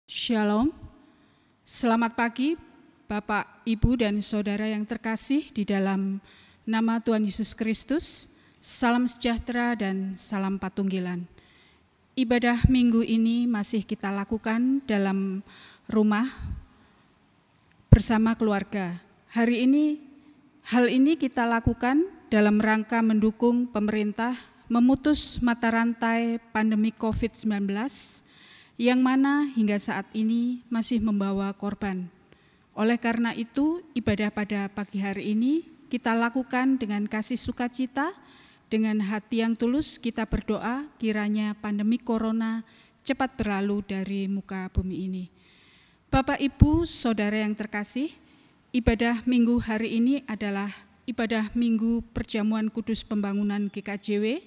Shalom, selamat pagi Bapak, Ibu, dan Saudara yang terkasih di dalam nama Tuhan Yesus Kristus. Salam sejahtera dan salam patunggilan. Ibadah minggu ini masih kita lakukan dalam rumah bersama keluarga. Hal ini kita lakukan dalam rangka mendukung pemerintah memutus mata rantai pandemi COVID-19 yang mana hingga saat ini masih membawa korban. Oleh karena itu, ibadah pada pagi hari ini kita lakukan dengan kasih sukacita, dengan hati yang tulus kita berdoa kiranya pandemi corona cepat berlalu dari muka bumi ini. Bapak, Ibu, Saudara yang terkasih, ibadah minggu hari ini adalah ibadah minggu perjamuan kudus pembangunan GKJW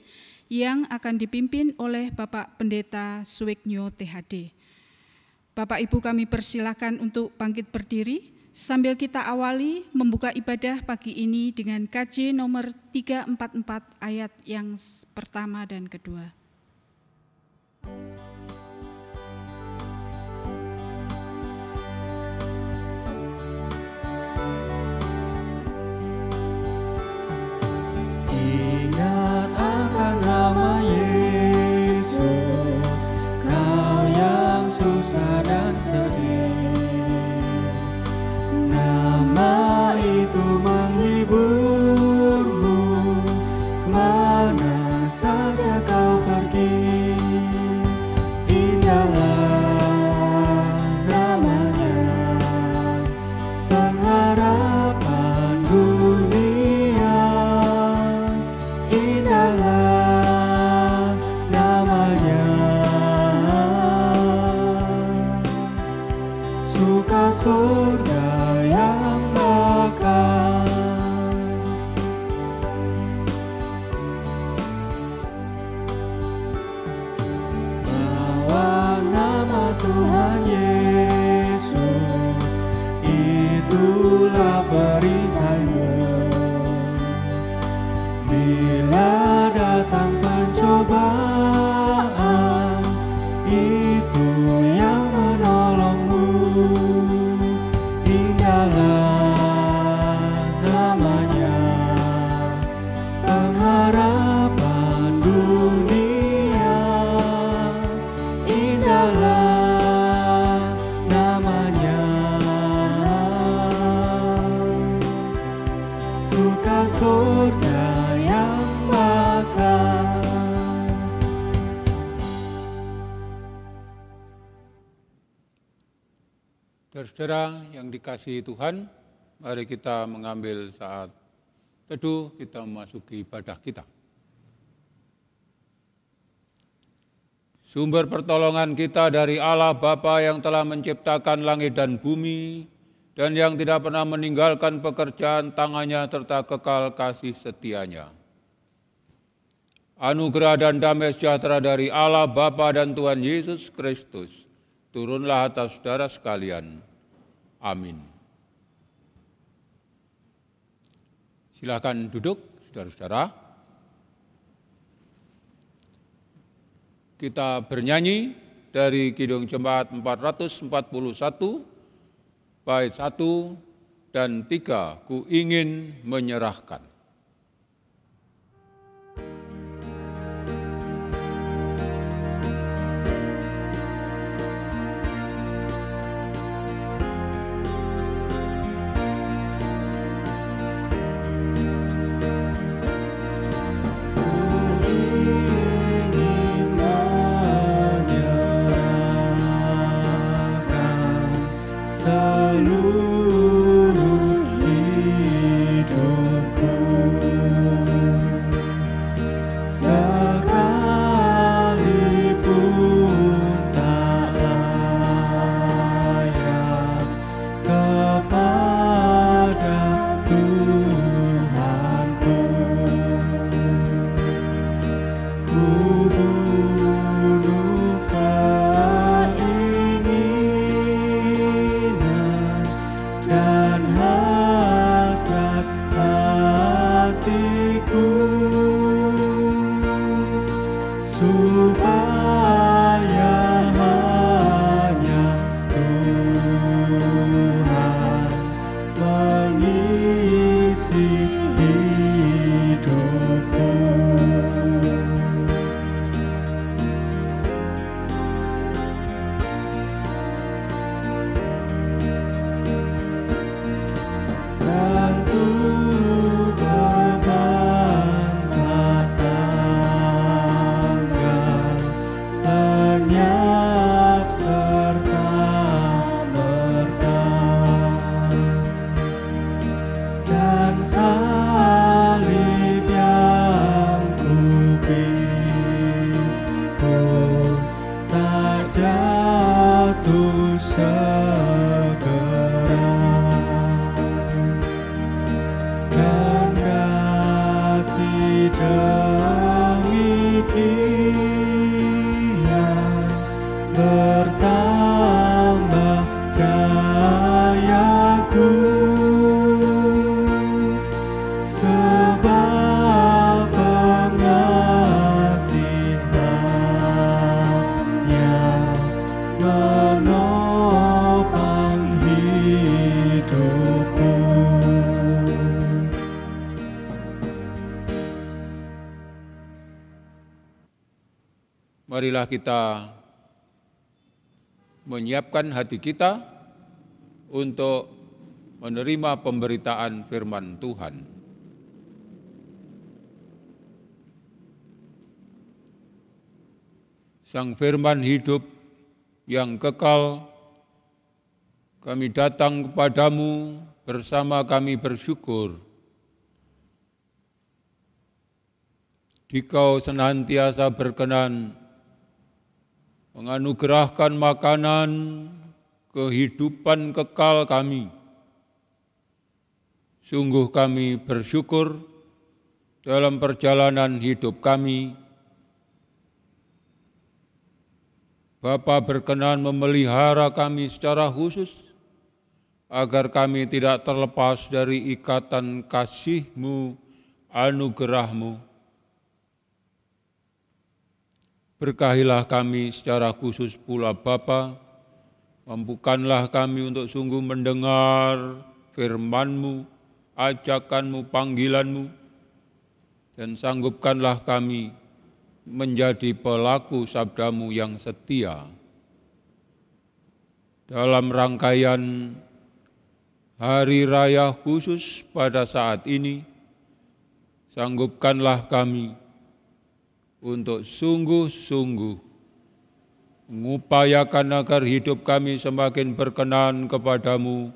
yang akan dipimpin oleh Bapak Pendeta Suwiknyo THD. Bapak Ibu, kami persilakan untuk bangkit berdiri sambil kita awali membuka ibadah pagi ini dengan KJ nomor 344 ayat yang pertama dan kedua. Nama Yesus, Kau yang susah dan sedih, nama itu menghiburmu, kemana saja kau pergi. Indahlah namanya, pengharapan dunia. Indahlah surga yang bakal. Bawa nama Tuhan Yesus, itulah perisaimu. Bila datang pencobaan, itu yang menolongmu. Indahlah namanya, pengharapan dunia. Indahlah namanya, suka surga yang bakal. Saudara yang dikasihi Tuhan, mari kita mengambil saat teduh, kita memasuki ibadah kita. Sumber pertolongan kita dari Allah Bapa yang telah menciptakan langit dan bumi, dan yang tidak pernah meninggalkan pekerjaan tangannya serta kekal kasih setianya. Anugerah dan damai sejahtera dari Allah Bapa dan Tuhan Yesus Kristus turunlah atas saudara sekalian. Amin. Silakan duduk, saudara-saudara. Kita bernyanyi dari Kidung Jemaat 441, bait 1 dan 3, Ku ingin menyerahkan. Seluruh hidupku marilah kita menyiapkan hati kita untuk menerima pemberitaan firman Tuhan. Sang firman hidup yang kekal, kami datang kepadamu bersama kami bersyukur. Dikau senantiasa berkenan menganugerahkan makanan kehidupan kekal kami. Sungguh kami bersyukur dalam perjalanan hidup kami. Bapa berkenan memelihara kami secara khusus, agar kami tidak terlepas dari ikatan kasih-Mu, anugerah-Mu. Berkahilah kami secara khusus pula Bapa, mampukanlah kami untuk sungguh mendengar firman-Mu, ajakan-Mu, panggilan-Mu, dan sanggupkanlah kami menjadi pelaku sabda-Mu yang setia. Dalam rangkaian hari raya khusus pada saat ini, sanggupkanlah kami untuk sungguh-sungguh mengupayakan agar hidup kami semakin berkenan kepadamu,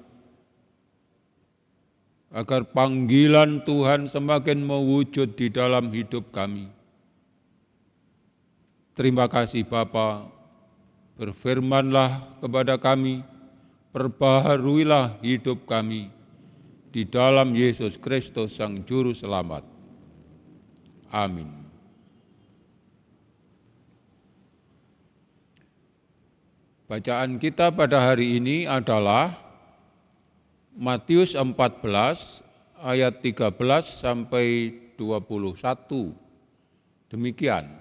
agar panggilan Tuhan semakin mewujud di dalam hidup kami. Terima kasih Bapa, berfirmanlah kepada kami, perbaharuilah hidup kami di dalam Yesus Kristus Sang Juru Selamat. Amin. Bacaan kita pada hari ini adalah Matius 14 ayat 13 sampai 21. Demikian.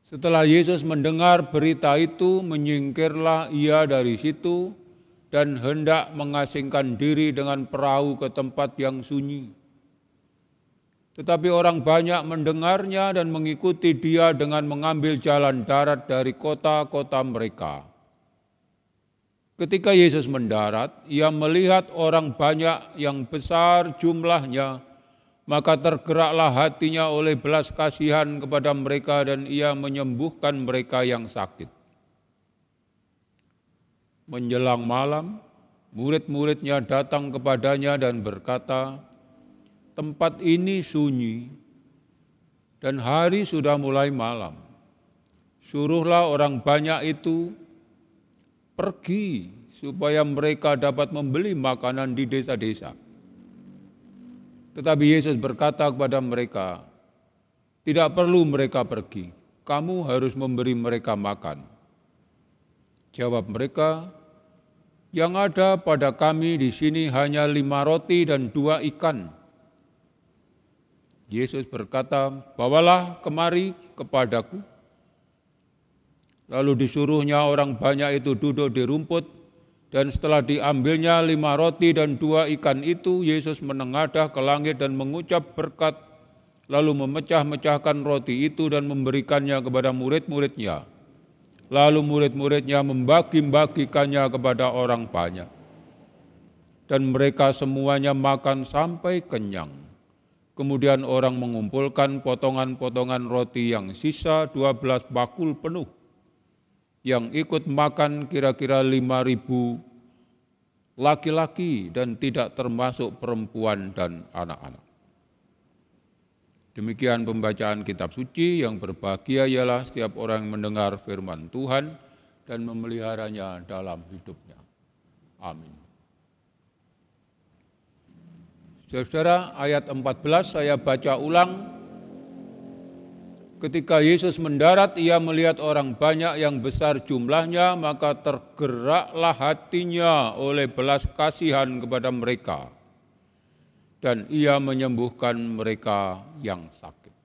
Setelah Yesus mendengar berita itu, menyingkirlah ia dari situ dan hendak mengasingkan diri dengan perahu ke tempat yang sunyi. Tetapi orang banyak mendengarnya dan mengikuti dia dengan mengambil jalan darat dari kota-kota mereka. Ketika Yesus mendarat, ia melihat orang banyak yang besar jumlahnya, maka tergeraklah hatinya oleh belas kasihan kepada mereka dan ia menyembuhkan mereka yang sakit. Menjelang malam, murid-muridnya datang kepadanya dan berkata, "Tempat ini sunyi dan hari sudah mulai malam. Suruhlah orang banyak itu pergi supaya mereka dapat membeli makanan di desa-desa." Tetapi Yesus berkata kepada mereka, "Tidak perlu mereka pergi, kamu harus memberi mereka makan." Jawab mereka, "Yang ada pada kami di sini hanya 5 roti dan 2 ikan. Yesus berkata, "Bawalah kemari kepadaku." Lalu disuruhnya orang banyak itu duduk di rumput, dan setelah diambilnya 5 roti dan 2 ikan itu, Yesus menengadah ke langit dan mengucap berkat, lalu memecah-mecahkan roti itu dan memberikannya kepada murid-muridnya. Lalu murid-muridnya membagi-bagikannya kepada orang banyak. Dan mereka semuanya makan sampai kenyang. Kemudian orang mengumpulkan potongan-potongan roti yang sisa 12 bakul penuh. Yang ikut makan kira-kira 5.000 laki-laki dan tidak termasuk perempuan dan anak-anak. Demikian pembacaan kitab suci. Yang berbahagia ialah setiap orang yang mendengar firman Tuhan dan memeliharanya dalam hidupnya. Amin. Saudara, ayat 14 saya baca ulang. Ketika Yesus mendarat, ia melihat orang banyak yang besar jumlahnya, maka tergeraklah hatinya oleh belas kasihan kepada mereka. Dan ia menyembuhkan mereka yang sakit.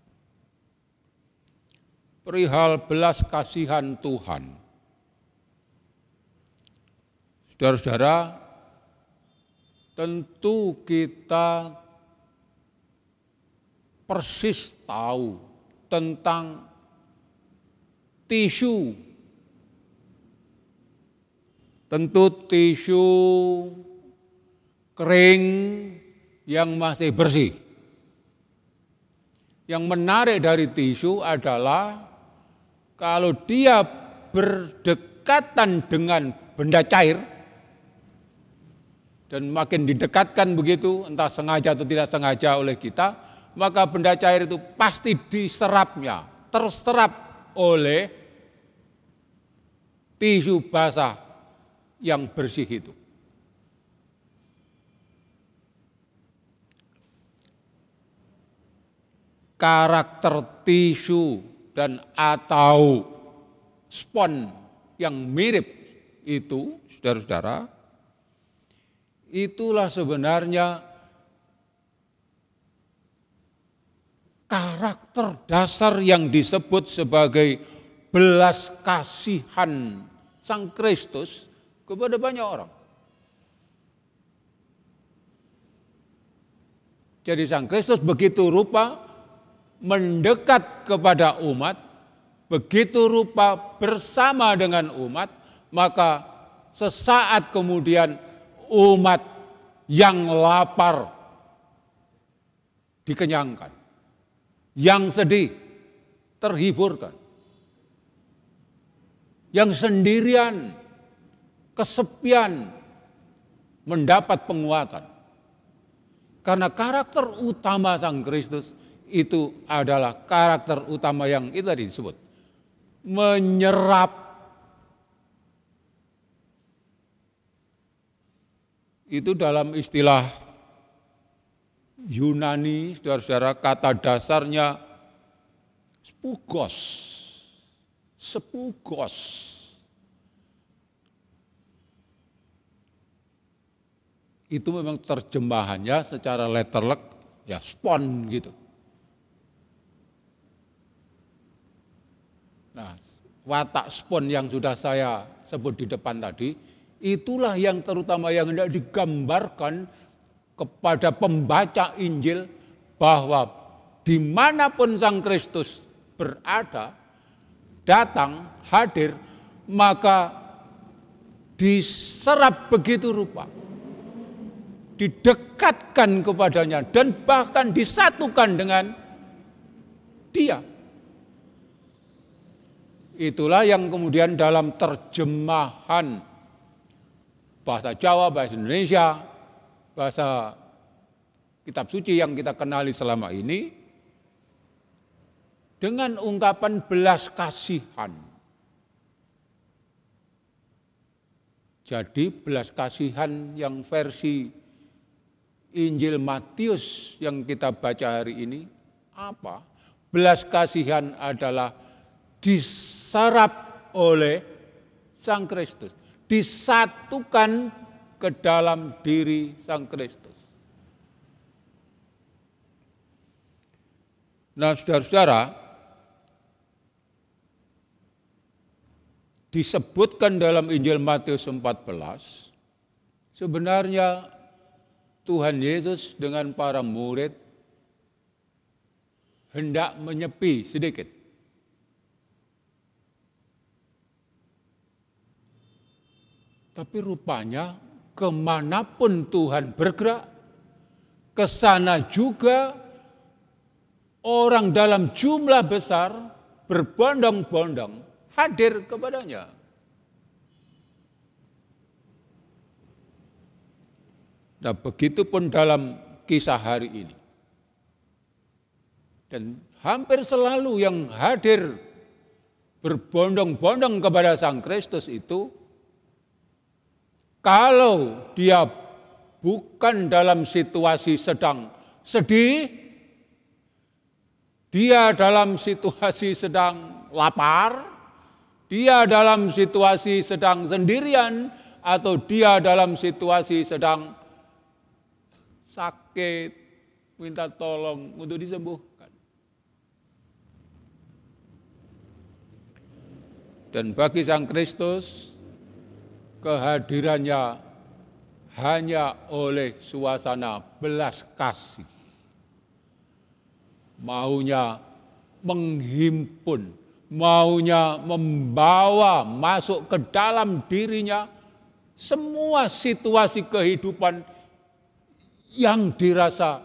Perihal belas kasihan Tuhan. Saudara-saudara, tentu kita persis tahu tentang tisu. Tentu tisu kering yang masih bersih. Yang menarik dari tisu adalah kalau dia berdekatan dengan benda cair dan makin didekatkan begitu, entah sengaja atau tidak sengaja oleh kita, maka benda cair itu pasti diserapnya, terserap oleh tisu basah yang bersih itu. Karakter tisu dan atau spons yang mirip itu, saudara-saudara, itulah sebenarnya karakter dasar yang disebut sebagai belas kasihan Sang Kristus kepada banyak orang. Jadi Sang Kristus begitu rupa mendekat kepada umat, begitu rupa bersama dengan umat, maka sesaat kemudian umat yang lapar dikenyangkan, yang sedih terhiburkan, yang sendirian, kesepian mendapat penguatan. Karena karakter utama Sang Kristus itu adalah karakter utama yang itu tadi disebut, menyerap. Itu dalam istilah Yunani, saudara-saudara, kata dasarnya spugos. Spugos. Itu memang terjemahannya secara letterlek ya spon gitu. Nah, watak spon yang sudah saya sebut di depan tadi, itulah yang terutama yang hendak digambarkan kepada pembaca Injil bahwa dimanapun Sang Kristus berada, datang, hadir, maka diserap begitu rupa, didekatkan kepadanya dan bahkan disatukan dengan Dia. Itulah yang kemudian dalam terjemahan bahasa Jawa, bahasa Indonesia, bahasa kitab suci yang kita kenali selama ini, dengan ungkapan belas kasihan. Jadi belas kasihan yang versi Injil Matius yang kita baca hari ini apa? Belas kasihan adalah diserap oleh Sang Kristus, disatukan ke dalam diri Sang Kristus. Nah, saudara-saudara, disebutkan dalam Injil Matius 14, sebenarnya Tuhan Yesus dengan para murid hendak menyepi sedikit. Tapi rupanya kemanapun Tuhan bergerak, ke sana juga orang dalam jumlah besar berbondong-bondong hadir kepadanya. Nah, begitupun dalam kisah hari ini. Dan hampir selalu yang hadir berbondong-bondong kepada Sang Kristus itu, kalau dia bukan dalam situasi sedang sedih, dia dalam situasi sedang lapar, dia dalam situasi sedang sendirian, atau dia dalam situasi sedang sakit, minta tolong untuk disembuhkan. Dan bagi Sang Kristus, kehadirannya hanya oleh suasana belas kasih. Maunya menghimpun, maunya membawa masuk ke dalam dirinya semua situasi kehidupan yang dirasa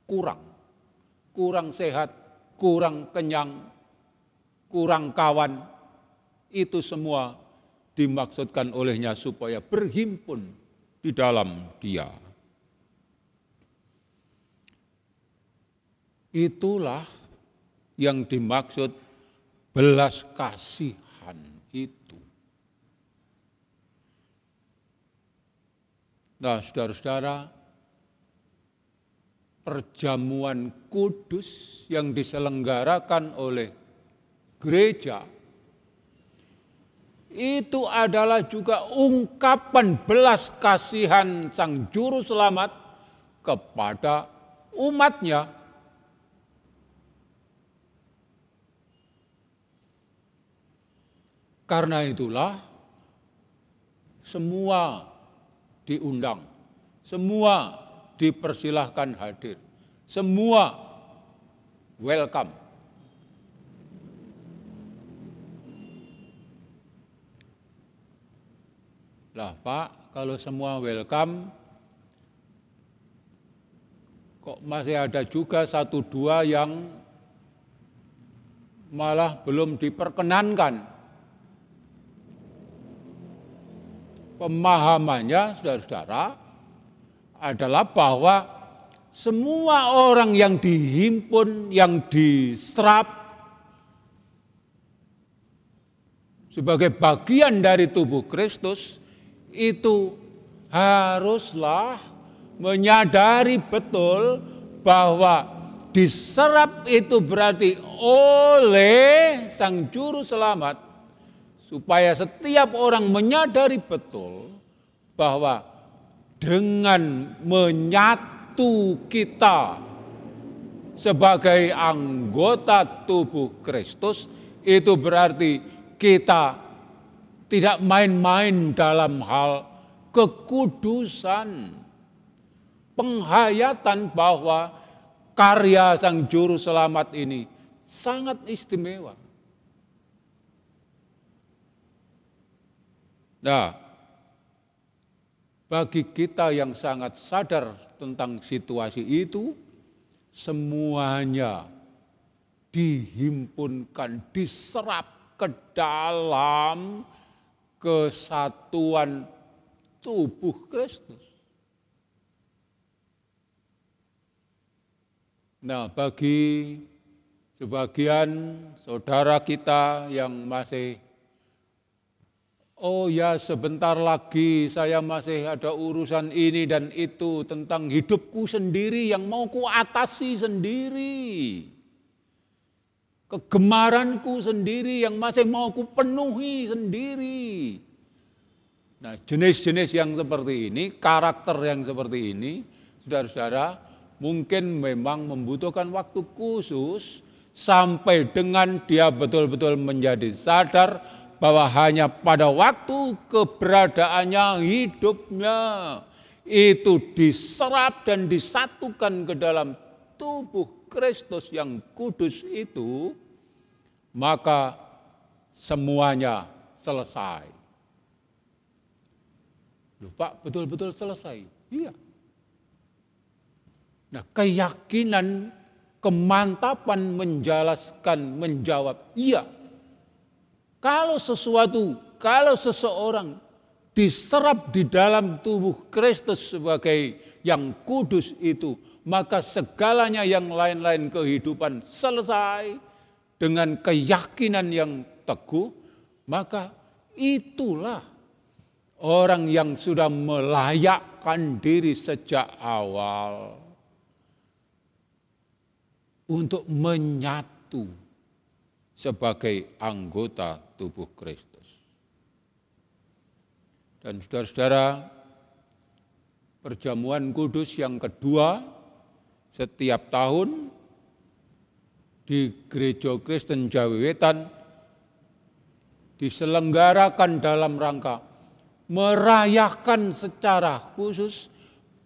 kurang sehat, kurang kenyang, kurang kawan, itu semua dimaksudkan olehnya supaya berhimpun di dalam Dia. Itulah yang dimaksud belas kasihan itu. Nah, saudara-saudara, perjamuan kudus yang diselenggarakan oleh gereja itu adalah juga ungkapan belas kasihan Sang Juru Selamat kepada umatnya. Karena itulah semua diundang, semua dipersilahkan hadir, semua welcome. Lah Pak, kalau semua welcome, kok masih ada juga 1-2 yang malah belum diperkenankan. Pemahamannya, saudara-saudara, adalah bahwa semua orang yang dihimpun, yang diserap sebagai bagian dari tubuh Kristus, itu haruslah menyadari betul bahwa diserap itu berarti oleh Sang Juru Selamat, supaya setiap orang menyadari betul bahwa dengan menyatu kita sebagai anggota tubuh Kristus, itu berarti kita tidak main-main dalam hal kekudusan, penghayatan bahwa karya Sang Juru Selamat ini sangat istimewa. Nah, bagi kita yang sangat sadar tentang situasi itu, semuanya dihimpunkan, diserap ke dalam kesatuan tubuh Kristus. Nah, bagi sebagian saudara kita yang masih, oh ya sebentar lagi saya masih ada urusan ini dan itu tentang hidupku sendiri yang mau kuatasi sendiri. Kegemaranku sendiri yang masih mau kupenuhi sendiri. Nah, jenis-jenis yang seperti ini, karakter yang seperti ini, saudara-saudara, mungkin memang membutuhkan waktu khusus sampai dengan dia betul-betul menjadi sadar bahwa hanya pada waktu keberadaannya, hidupnya itu diserap dan disatukan ke dalam tubuh Kristus yang kudus itu, maka semuanya selesai. Loh Pak, betul-betul selesai? Iya. Nah, keyakinan, kemantapan menjelaskan, menjawab, iya. Kalau seseorang diserap di dalam tubuh Kristus sebagai yang kudus itu, maka segalanya yang lain-lain kehidupan selesai dengan keyakinan yang teguh, maka itulah orang yang sudah melayakkan diri sejak awal untuk menyatu sebagai anggota tubuh Kristus. Dan saudara-saudara, perjamuan kudus yang kedua setiap tahun di Gereja Kristen Jawi Wetan diselenggarakan dalam rangka merayakan secara khusus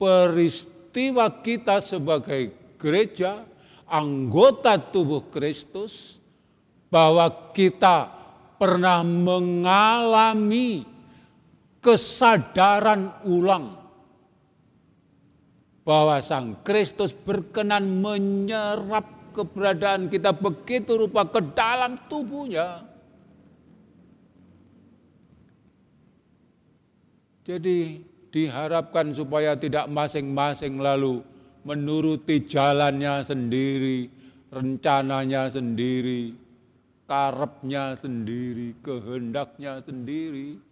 peristiwa kita sebagai gereja, anggota tubuh Kristus, bahwa kita pernah mengalami kesadaran ulang bahwa Sang Kristus berkenan menyerap keberadaan kita begitu rupa ke dalam tubuhnya. Jadi diharapkan supaya tidak masing-masing lalu menuruti jalannya sendiri, rencananya sendiri, karepnya sendiri, kehendaknya sendiri.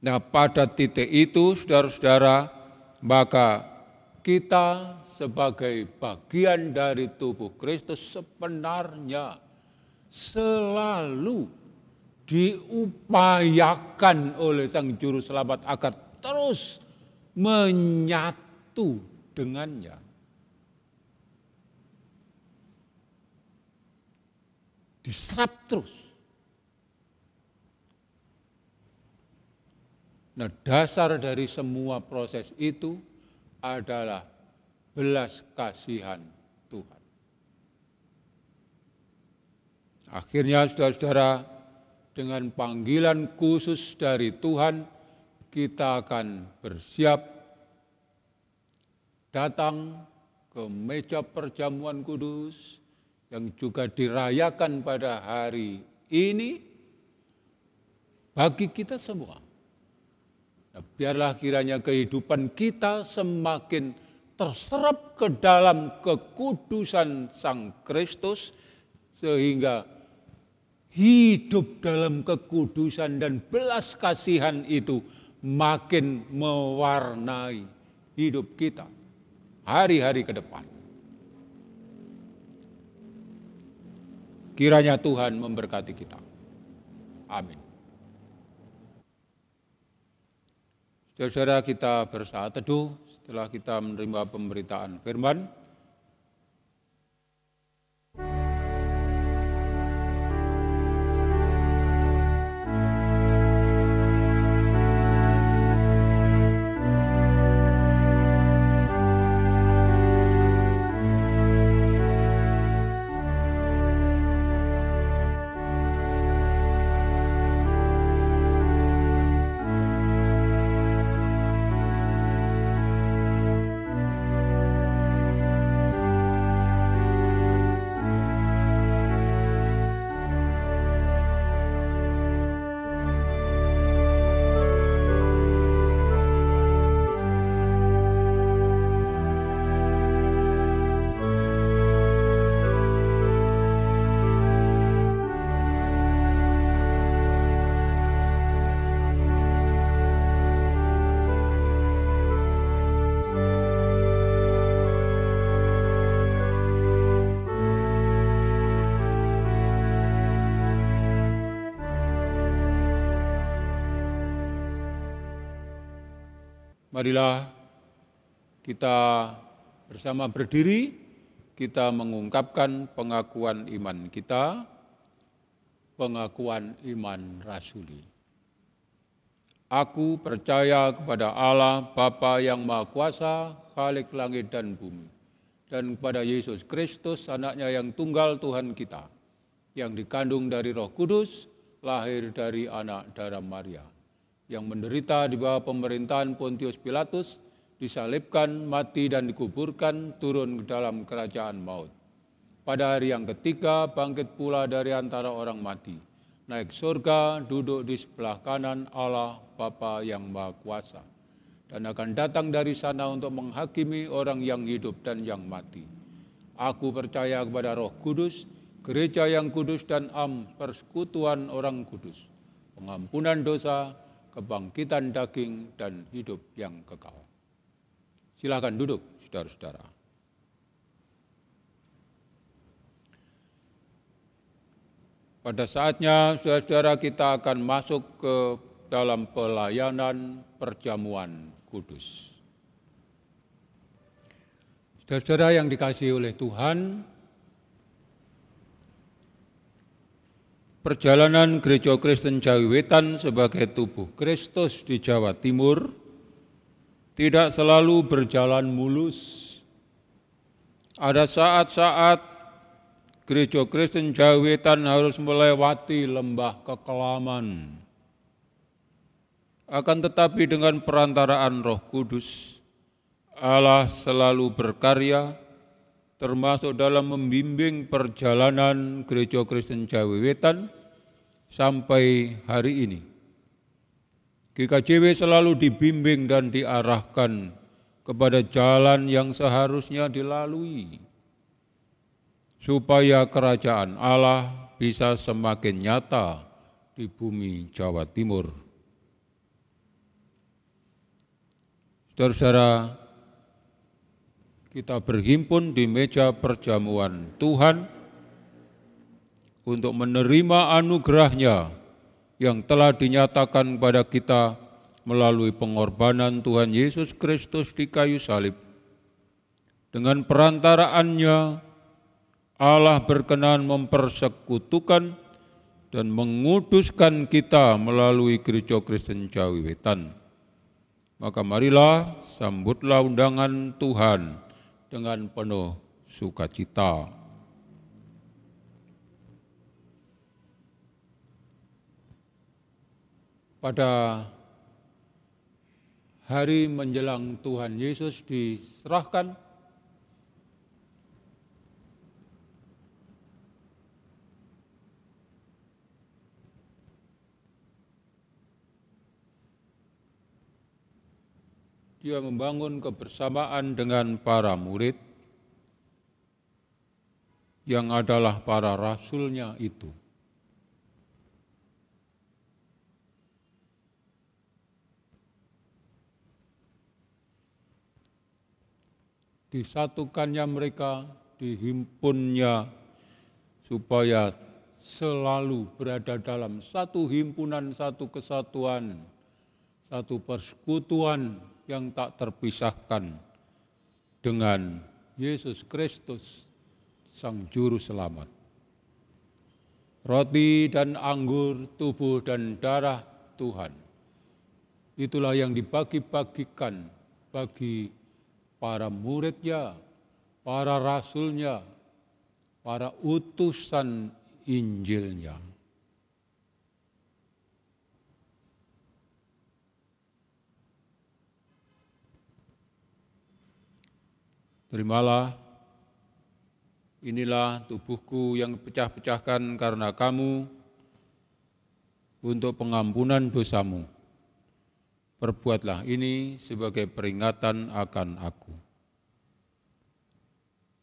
Nah, pada titik itu, saudara-saudara, maka kita sebagai bagian dari tubuh Kristus sebenarnya selalu diupayakan oleh Sang Juru Selamat agar terus menyatu dengannya. Diserap terus. Nah, dasar dari semua proses itu adalah belas kasihan Tuhan. Akhirnya, saudara-saudara, dengan panggilan khusus dari Tuhan, kita akan bersiap datang ke meja perjamuan kudus yang juga dirayakan pada hari ini bagi kita semua. Nah, biarlah kiranya kehidupan kita semakin terserap ke dalam kekudusan Sang Kristus sehingga hidup dalam kekudusan dan belas kasihan itu makin mewarnai hidup kita hari-hari ke depan. Kiranya Tuhan memberkati kita. Amin. Saudara-saudara, kita bersaat teduh setelah kita menerima pemberitaan firman. Marilah kita bersama berdiri, kita mengungkapkan pengakuan iman kita, pengakuan iman rasuli. Aku percaya kepada Allah Bapa yang Maha Kuasa, Khalik langit dan bumi, dan kepada Yesus Kristus, anaknya yang tunggal Tuhan kita, yang dikandung dari Roh Kudus, lahir dari anak darah Maria, yang menderita di bawah pemerintahan Pontius Pilatus, disalibkan, mati dan dikuburkan, turun ke dalam kerajaan maut. Pada hari yang ketiga bangkit pula dari antara orang mati, naik surga, duduk di sebelah kanan Allah Bapa yang Maha Kuasa, dan akan datang dari sana untuk menghakimi orang yang hidup dan yang mati. Aku percaya kepada Roh Kudus, gereja yang kudus dan persekutuan orang kudus, pengampunan dosa, kebangkitan daging, dan hidup yang kekal. Silakan duduk, saudara-saudara. Pada saatnya, saudara-saudara, kita akan masuk ke dalam pelayanan perjamuan kudus. Saudara-saudara yang dikasihi oleh Tuhan, perjalanan Gereja Kristen Jawi Wetan sebagai tubuh Kristus di Jawa Timur tidak selalu berjalan mulus. Ada saat-saat Gereja Kristen Jawi Wetan harus melewati lembah kekelaman. Akan tetapi dengan perantaraan Roh Kudus, Allah selalu berkarya, termasuk dalam membimbing perjalanan Gereja Kristen Jawi Wetan sampai hari ini. GKJW selalu dibimbing dan diarahkan kepada jalan yang seharusnya dilalui, supaya kerajaan Allah bisa semakin nyata di bumi Jawa Timur. Saudara-saudara, kita berhimpun di meja perjamuan Tuhan untuk menerima anugerah-Nya yang telah dinyatakan kepada kita melalui pengorbanan Tuhan Yesus Kristus di kayu salib. Dengan perantaraannya, Allah berkenan mempersekutukan dan menguduskan kita melalui Gereja Kristen Jawi Wetan. Maka marilah sambutlah undangan Tuhan dengan penuh sukacita. Pada hari menjelang Tuhan Yesus diserahkan, Dia membangun kebersamaan dengan para murid yang adalah para rasul-Nya itu. Disatukannya mereka, dihimpunnya, supaya selalu berada dalam satu himpunan, satu kesatuan, satu persekutuan yang tak terpisahkan dengan Yesus Kristus, Sang Juru Selamat. Roti dan anggur, tubuh dan darah Tuhan, itulah yang dibagi-bagikan bagi para murid-Nya, para rasul-Nya, para utusan Injil-Nya. Terimalah, inilah tubuhku yang pecah-pecahkan karena kamu untuk pengampunan dosamu. Perbuatlah ini sebagai peringatan akan aku.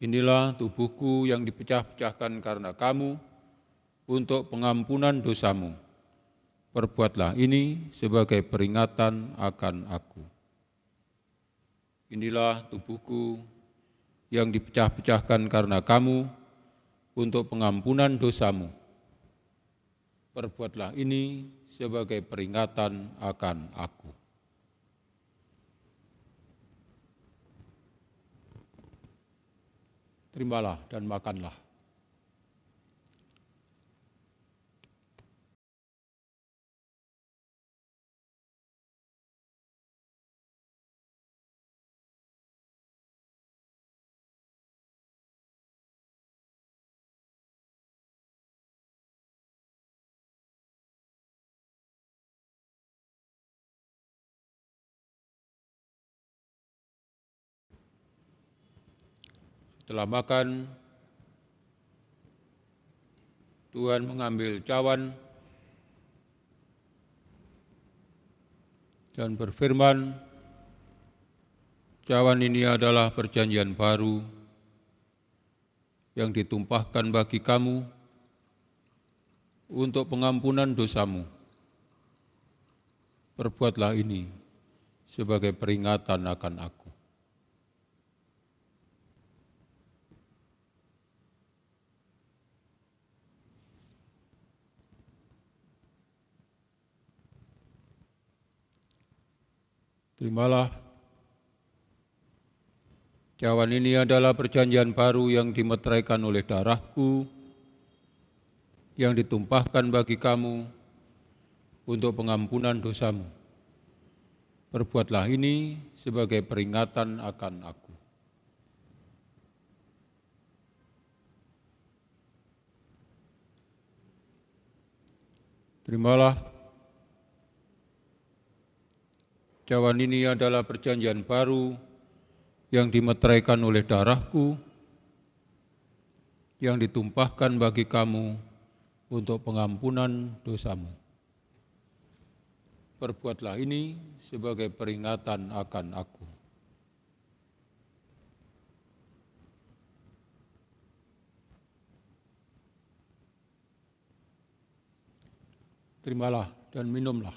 Inilah tubuhku yang dipecah-pecahkan karena kamu untuk pengampunan dosamu. Perbuatlah ini sebagai peringatan akan aku. Inilah tubuhku yang dipecah-pecahkan karena kamu untuk pengampunan dosamu. Perbuatlah ini sebagai peringatan akan aku. Terimalah dan makanlah. Setelah makan, Tuhan mengambil cawan dan berfirman, cawan ini adalah perjanjian baru yang ditumpahkan bagi kamu untuk pengampunan dosamu. Perbuatlah ini sebagai peringatan akan aku. Terimalah, cawan ini adalah perjanjian baru yang dimeteraikan oleh darahku, yang ditumpahkan bagi kamu untuk pengampunan dosamu. Perbuatlah ini sebagai peringatan akan aku. Terimalah, cawan ini adalah perjanjian baru yang dimeteraikan oleh darahku, yang ditumpahkan bagi kamu untuk pengampunan dosamu. Perbuatlah ini sebagai peringatan akan aku. Terimalah dan minumlah.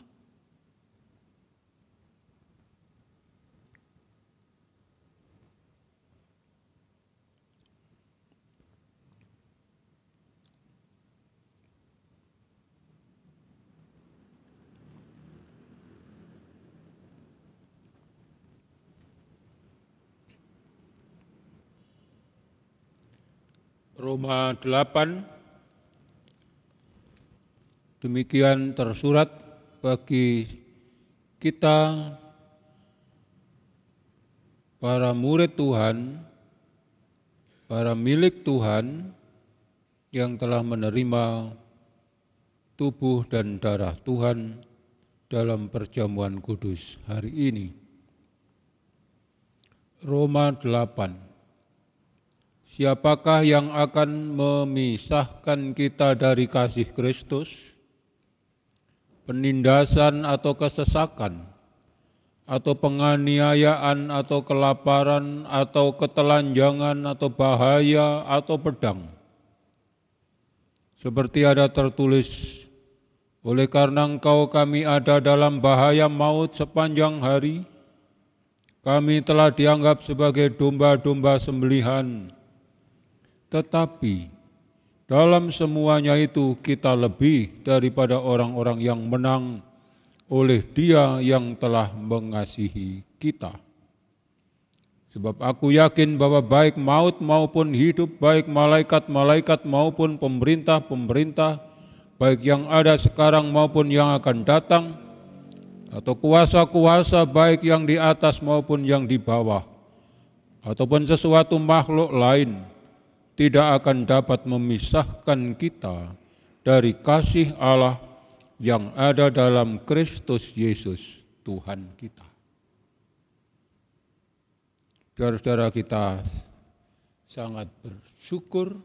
Roma 8, demikian tersurat bagi kita, para murid Tuhan, para milik Tuhan yang telah menerima tubuh dan darah Tuhan dalam perjamuan kudus hari ini. Roma 8. Siapakah yang akan memisahkan kita dari kasih Kristus? Penindasan atau kesesakan, atau penganiayaan, atau kelaparan, atau ketelanjangan, atau bahaya, atau pedang. Seperti ada tertulis, oleh karena engkau kami ada dalam bahaya maut sepanjang hari, kami telah dianggap sebagai domba-domba sembelihan. Tetapi dalam semuanya itu kita lebih daripada orang-orang yang menang oleh Dia yang telah mengasihi kita. Sebab aku yakin bahwa baik maut maupun hidup, baik malaikat-malaikat maupun pemerintah-pemerintah, baik yang ada sekarang maupun yang akan datang, atau kuasa-kuasa baik yang di atas maupun yang di bawah, ataupun sesuatu makhluk lain, tidak akan dapat memisahkan kita dari kasih Allah yang ada dalam Kristus Yesus Tuhan kita. Saudara-saudara, kita sangat bersyukur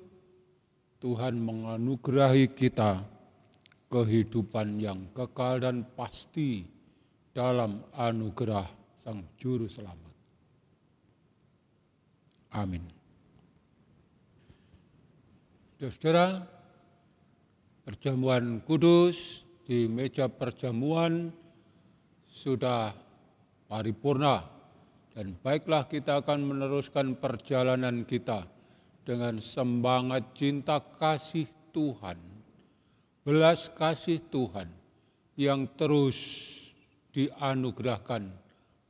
Tuhan menganugerahi kita kehidupan yang kekal dan pasti dalam anugerah Sang Juru Selamat. Amin. Saudara, perjamuan kudus di meja perjamuan sudah paripurna, dan baiklah kita akan meneruskan perjalanan kita dengan semangat cinta kasih Tuhan, belas kasih Tuhan yang terus dianugerahkan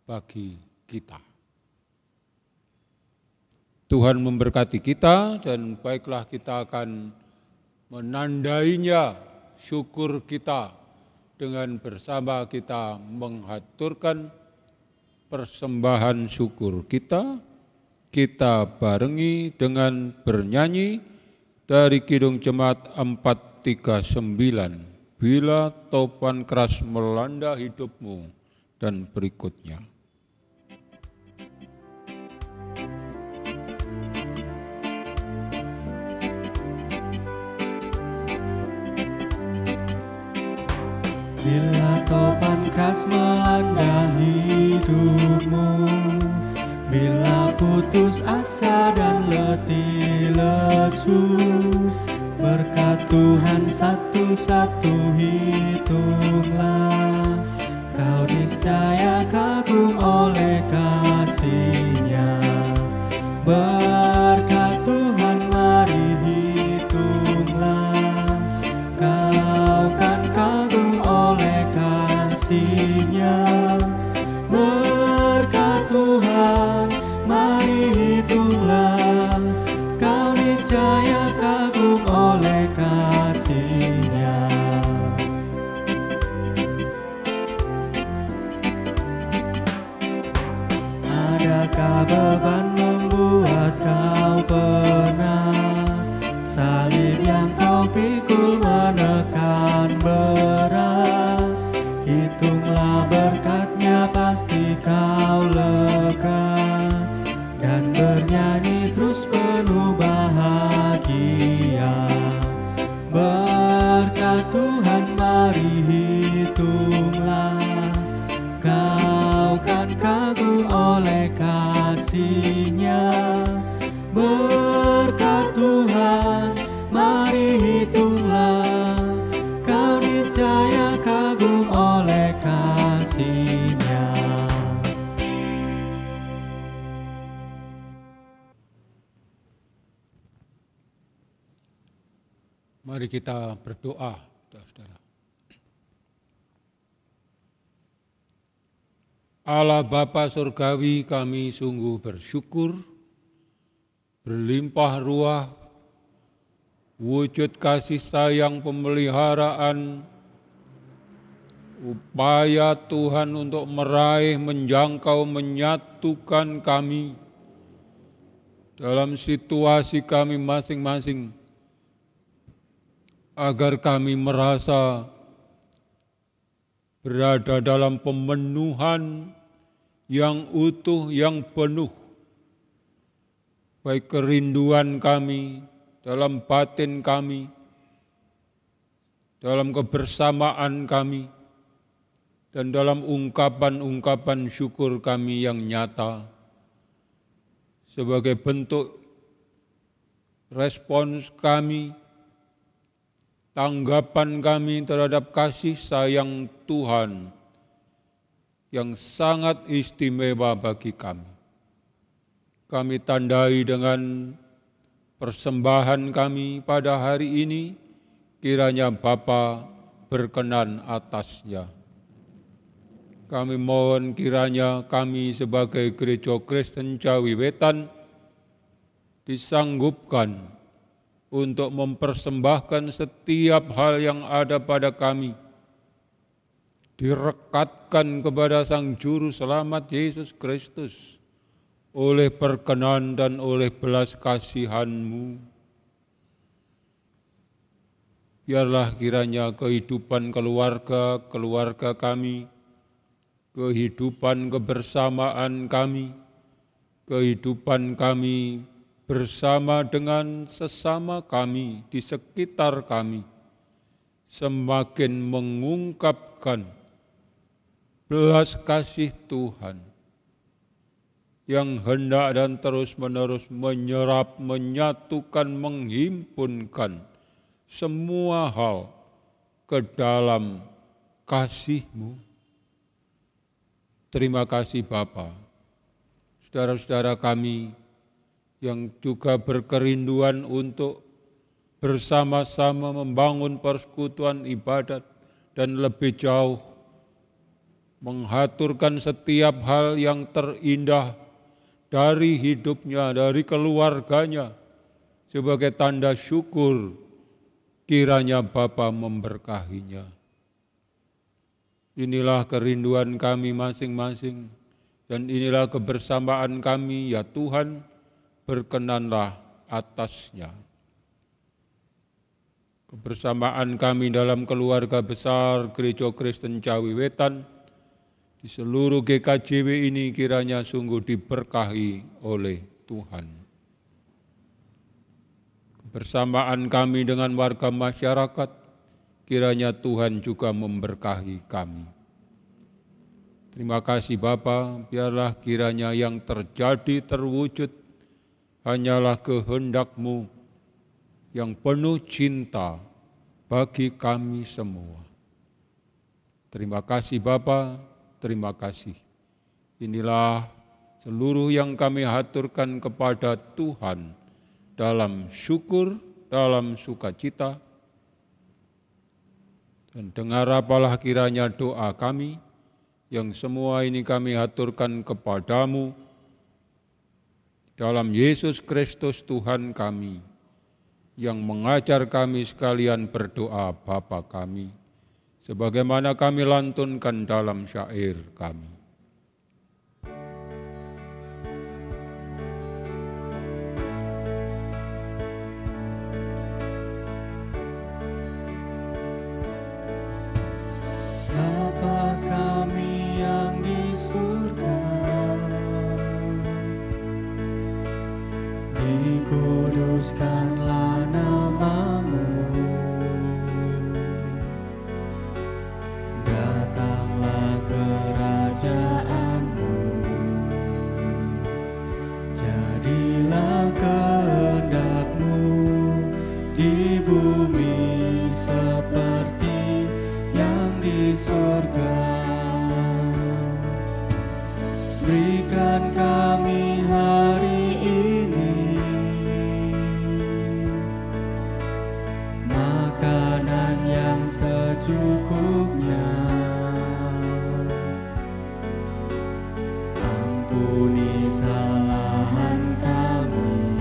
bagi kita. Tuhan memberkati kita, dan baiklah kita akan menandainya syukur kita dengan bersama kita menghaturkan persembahan syukur kita. Kita barengi dengan bernyanyi dari Kidung Jemaat 439, Bila Topan Keras Melanda Hidupmu, dan berikutnya. Bila topan keras melanda hidupmu, bila putus asa dan letih lesu, berkat Tuhan satu-satu hitunglah, kau niscaya kagum oleh kasih-Nya. Berkat Tuhan mari hitunglah, kau kan kagum oleh kasih-Nya. Berkat Tuhan mari hitunglah, kau niscaya kagum oleh kasih-Nya. Adakah beban membuat kau penat? Salib yang kau pikul menekan berat. kau lega dan bernyanyi terus penuh bahagia. Berkat Tuhan mari hitunglah, kau kan kagum oleh kasih-Nya. Berkat Tuhan mari hitunglah, kau niscaya kagum oleh kasih-Nya. Mari kita berdoa, saudara-saudara. Allah Bapa Surgawi, kami sungguh bersyukur, berlimpah ruah, wujud kasih sayang pemeliharaan, upaya Tuhan untuk meraih, menjangkau, menyatukan kami dalam situasi kami masing-masing, agar kami merasa berada dalam pemenuhan yang utuh, yang penuh, baik kerinduan kami, dalam batin kami, dalam kebersamaan kami, dan dalam ungkapan-ungkapan syukur kami yang nyata, sebagai bentuk respons kami, tanggapan kami terhadap kasih sayang Tuhan yang sangat istimewa bagi kami. Kami tandai dengan persembahan kami pada hari ini, kiranya Bapa berkenan atasnya. Kami mohon kiranya kami sebagai Gereja Kristen Jawi Wetan disanggupkan untuk mempersembahkan setiap hal yang ada pada kami, direkatkan kepada Sang Juru Selamat Yesus Kristus oleh perkenan dan oleh belas kasihan-Mu. Biarlah kiranya kehidupan keluarga kami, kehidupan kebersamaan kami, kehidupan kami bersama dengan sesama kami di sekitar kami semakin mengungkapkan belas kasih Tuhan yang hendak dan terus-menerus menyerap, menyatukan, menghimpunkan semua hal ke dalam kasih-Mu. Terima kasih Bapa. Saudara-saudara kami yang juga berkerinduan untuk bersama-sama membangun persekutuan ibadat dan lebih jauh menghaturkan setiap hal yang terindah dari hidupnya, dari keluarganya sebagai tanda syukur, kiranya Bapa memberkahinya. Inilah kerinduan kami masing-masing dan inilah kebersamaan kami, ya Tuhan, berkenanlah atasnya. Kebersamaan kami dalam keluarga besar Gereja Kristen Jawi Wetan di seluruh GKJW ini kiranya sungguh diberkahi oleh Tuhan. Kebersamaan kami dengan warga masyarakat, kiranya Tuhan juga memberkahi kami. Terima kasih Bapa, biarlah kiranya yang terjadi terwujud hanyalah kehendak-Mu yang penuh cinta bagi kami semua. Terima kasih Bapa, terima kasih. Inilah seluruh yang kami haturkan kepada Tuhan dalam syukur, dalam sukacita. Dan dengar apalah kiranya doa kami, yang semua ini kami haturkan kepadamu, dalam Yesus Kristus Tuhan kami, yang mengajar kami sekalian berdoa Bapa kami, sebagaimana kami lantunkan dalam syair kami. Bapa kami yang di surga, kuduskanlah namamu. Datanglah kerajaanmu, jadilah kehendakmu di bumi seperti yang di surga. Berikan kami hari ini makanan yang secukupnya. Ampuni kesalahan kami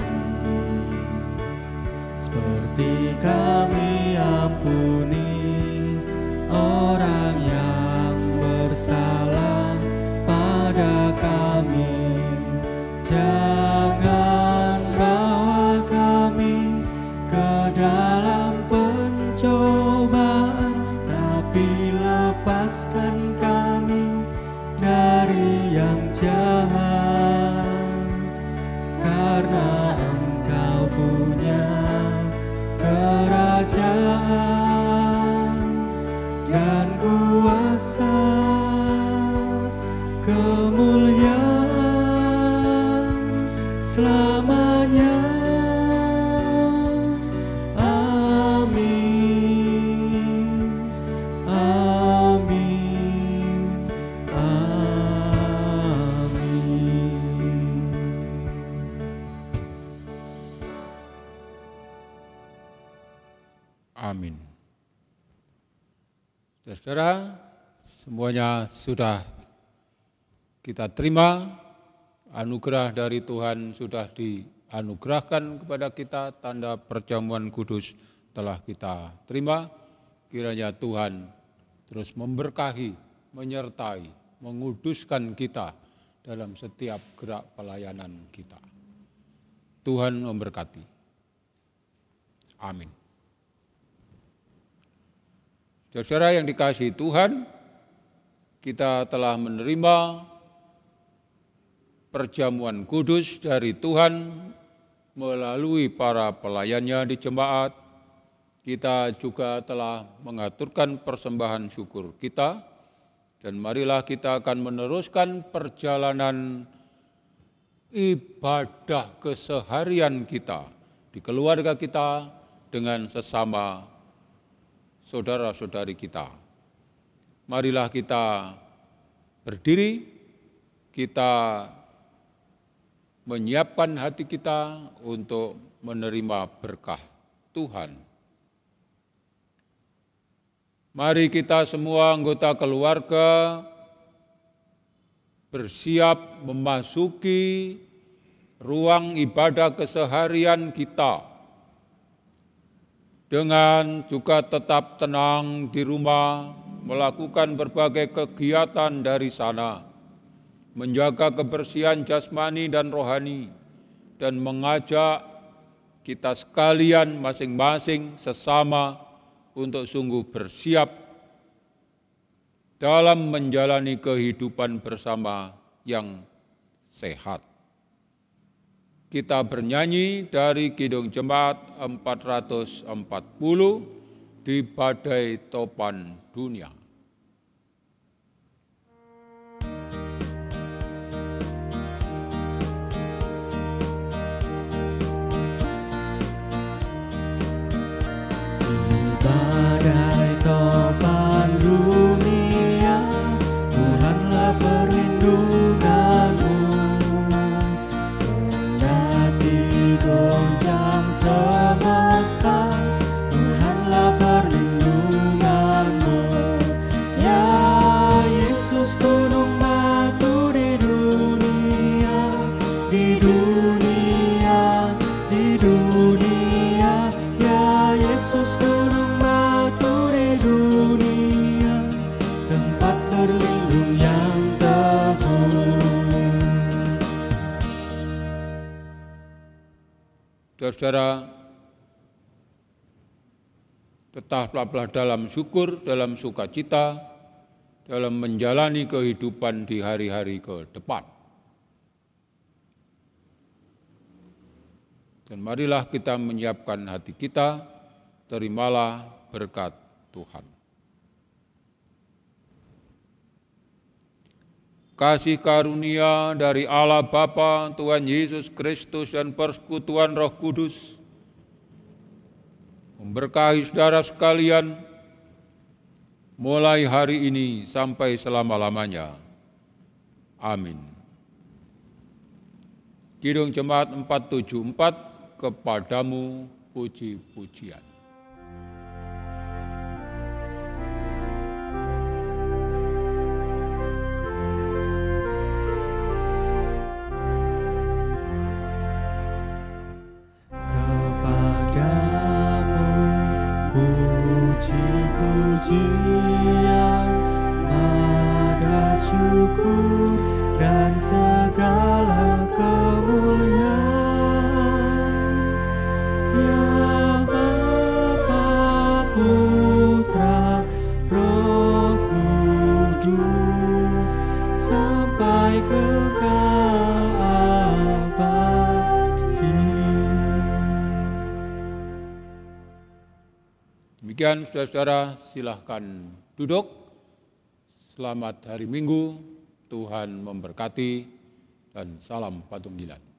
seperti kami ampuni orang yang bersalah pada kami. Jangan bawa kami ke dalam pencobaan, tapi lepaskan kami dari yang jahat. Karena Engkau punya kerajaan dan kuasa, kemuliaan selamanya. Amin, amin, amin. Amin. Saudara, semuanya sudah kita terima, anugerah dari Tuhan sudah dianugerahkan kepada kita, tanda perjamuan kudus telah kita terima. Kiranya Tuhan terus memberkahi, menyertai, menguduskan kita dalam setiap gerak pelayanan kita. Tuhan memberkati. Amin. Saudara yang dikasihi Tuhan, kita telah menerima perjamuan kudus dari Tuhan melalui para pelayannya di jemaat. Kita juga telah mengaturkan persembahan syukur kita, dan marilah kita akan meneruskan perjalanan ibadah keseharian kita di keluarga kita dengan sesama saudara-saudari kita. Marilah kita berdiri, kita menyiapkan hati kita untuk menerima berkah Tuhan. Mari kita semua anggota keluarga bersiap memasuki ruang ibadah keseharian kita, dengan juga tetap tenang di rumah, melakukan berbagai kegiatan dari sana, menjaga kebersihan jasmani dan rohani, dan mengajak kita sekalian masing-masing sesama untuk sungguh bersiap dalam menjalani kehidupan bersama yang sehat. Kita bernyanyi dari Kidung Jemaat 440 di Badai Topan Dunia. Badai topan dunia, Tuhanlah perlindunganmu. Kendati goncang semesta, Tuhanlah perlindunganmu. Ya Yesus, gunung batu di dunia, di dunia, di dunia. Ya Yesus, gunung batu di dunia, tempat berlindung yang teguh. Saudara, tetaplah dalam syukur, dalam sukacita, dalam menjalani kehidupan di hari-hari ke depan. Dan marilah kita menyiapkan hati kita, terimalah berkat Tuhan. Kasih karunia dari Allah Bapa, Tuhan Yesus Kristus, dan persekutuan Roh Kudus memberkahi saudara sekalian mulai hari ini sampai selama-lamanya. Amin. Kidung Jemaat 474, kepadamu puji-pujian. Puji-pujian, nada syukur dan segala kemuliaan, ya Bapa, Putra, Roh Kudus, sampai kekal abadi. Demikian saudara-saudara, silahkan duduk. Selamat hari Minggu, Tuhan memberkati, dan salam Patunggilan.